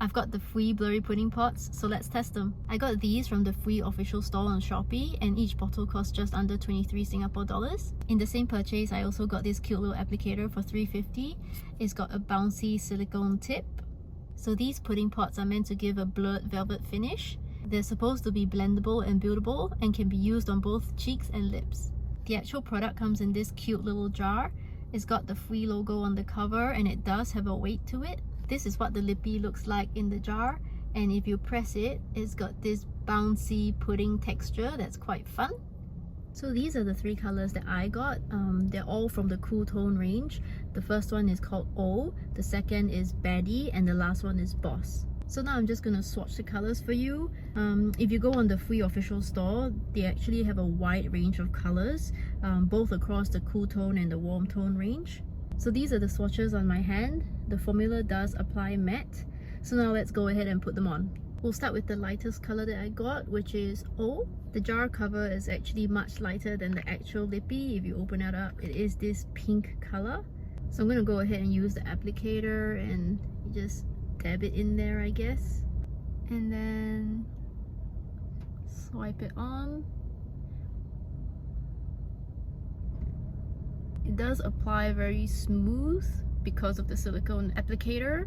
I've got the Fwee Blurry pudding pots, so let's test them. I got these from the Fwee official store on Shopee, and each bottle cost just under 23 Singapore dollars. In the same purchase, I also got this cute little applicator for $3.50. It's got a bouncy silicone tip. So these pudding pots are meant to give a blurred velvet finish. They're supposed to be blendable and buildable and can be used on both cheeks and lips. The actual product comes in this cute little jar. It's got the Fwee logo on the cover and it does have a weight to it. This is what the lippy looks like in the jar, and if you press it, it's got this bouncy pudding texture that's quite fun. So these are the three colors that I got. They're all from the cool tone range. The first one is called O, the second is Baddie, and the last one is Boss. So now I'm just gonna swatch the colors for you. If you go on the Fwee official store, they actually have a wide range of colors, both across the cool tone and the warm tone range. So these are the swatches on my hand. The formula does apply matte. So now let's go ahead and put them on. We'll start with the lightest color that I got, which is O. The jar cover is actually much lighter than the actual lippy. If you open it up, it is this pink color. So I'm gonna go ahead and use the applicator and just dab it in there, I guess. And then swipe it on. It does apply very smooth because of the silicone applicator.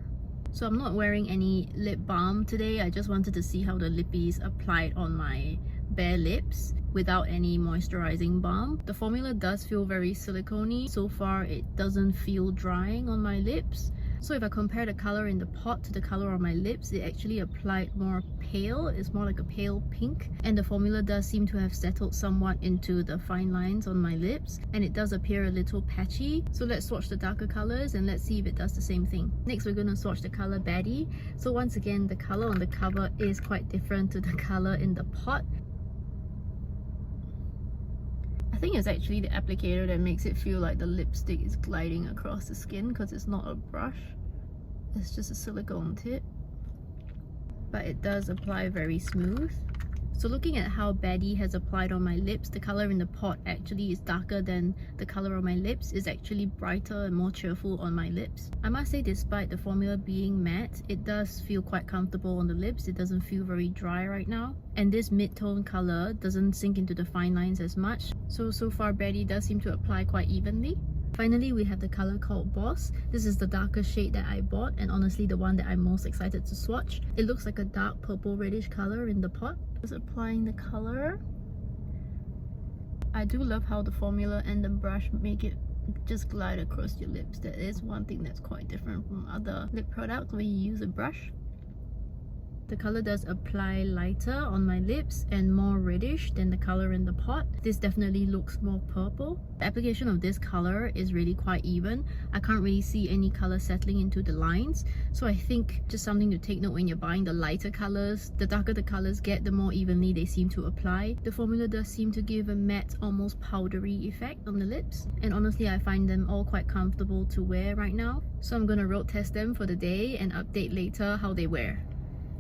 So I'm not wearing any lip balm today. I just wanted to see how the lippies applied on my bare lips without any moisturizing balm. The formula does feel very silicone-y. So far it doesn't feel drying on my lips. So if I compare the color in the pot to the color on my lips, it actually applied more pale. It's more like a pale pink, and the formula does seem to have settled somewhat into the fine lines on my lips, and it does appear a little patchy. So let's swatch the darker colors and let's see if it does the same thing. Next we're going to swatch the color Baddie. So once again, the color on the cover is quite different to the color in the pot. I think it's actually the applicator that makes it feel like the lipstick is gliding across the skin, because it's not a brush, it's just a silicone tip, but it does apply very smooth. So looking at how Baddie has applied on my lips, the color in the pot actually is darker than the color on my lips. It's actually brighter and more cheerful on my lips. I must say, despite the formula being matte, it does feel quite comfortable on the lips. It doesn't feel very dry right now. And this mid-tone color doesn't sink into the fine lines as much. So far Baddie does seem to apply quite evenly. Finally, we have the color called Boss. This is the darker shade that I bought, and honestly the one that I'm most excited to swatch. It looks like a dark purple reddish color in the pot. Just applying the color. I do love how the formula and the brush make it just glide across your lips. That is one thing that's quite different from other lip products where you use a brush. The color does apply lighter on my lips and more reddish than the color in the pot. This definitely looks more purple. The application of this color is really quite even. I can't really see any color settling into the lines. So I think just something to take note when you're buying the lighter colors. The darker the colors get, the more evenly they seem to apply. The formula does seem to give a matte, almost powdery effect on the lips. And honestly, I find them all quite comfortable to wear right now. So I'm gonna road test them for the day and update later how they wear.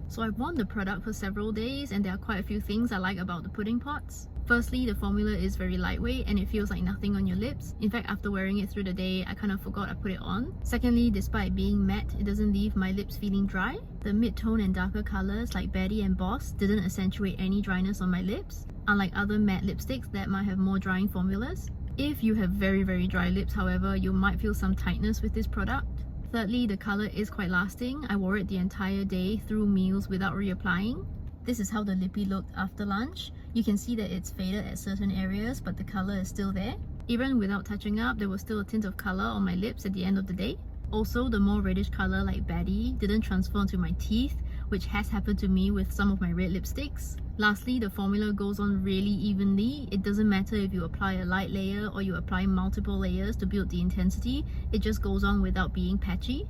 So I've worn the product for several days, and there are quite a few things I like about the pudding pots. Firstly, the formula is very lightweight and it feels like nothing on your lips. In fact, after wearing it through the day, I kind of forgot I put it on. Secondly, despite being matte, it doesn't leave my lips feeling dry. The mid-tone and darker colors like Baddie and Boss didn't accentuate any dryness on my lips, unlike other matte lipsticks that might have more drying formulas. If you have very dry lips, however, you might feel some tightness with this product. Thirdly, the color is quite lasting. I wore it the entire day through meals without reapplying. This is how the lippy looked after lunch. You can see that it's faded at certain areas, but the color is still there. Even without touching up, there was still a tint of color on my lips at the end of the day. Also, the more reddish color like Baddie didn't transfer onto my teeth, which has happened to me with some of my red lipsticks. Lastly, the formula goes on really evenly. It doesn't matter if you apply a light layer or you apply multiple layers to build the intensity. It just goes on without being patchy.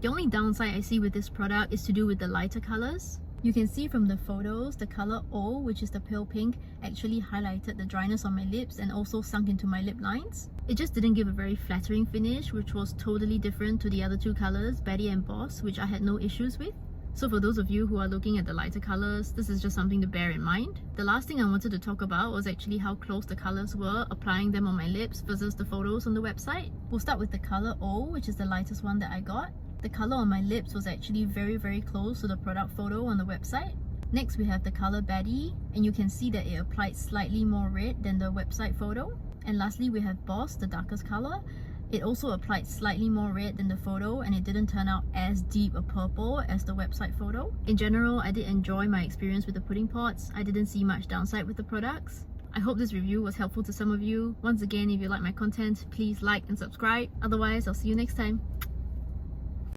The only downside I see with this product is to do with the lighter colors. You can see from the photos, the color O, which is the pale pink, actually highlighted the dryness on my lips and also sunk into my lip lines. It just didn't give a very flattering finish, which was totally different to the other two colors, Baddie and Boss, which I had no issues with. So for those of you who are looking at the lighter colors, this is just something to bear in mind. The last thing I wanted to talk about was actually how close the colors were applying them on my lips versus the photos on the website. We'll start with the color O, which is the lightest one that I got. The color on my lips was actually very close to the product photo on the website. Next we have the color Baddie, and you can see that it applied slightly more red than the website photo. And lastly we have Boss, the darkest color. It also applied slightly more red than the photo, and it didn't turn out as deep a purple as the website photo. In general, I did enjoy my experience with the pudding pots. I didn't see much downside with the products. I hope this review was helpful to some of you. Once again, if you like my content, please like and subscribe. Otherwise, I'll see you next time.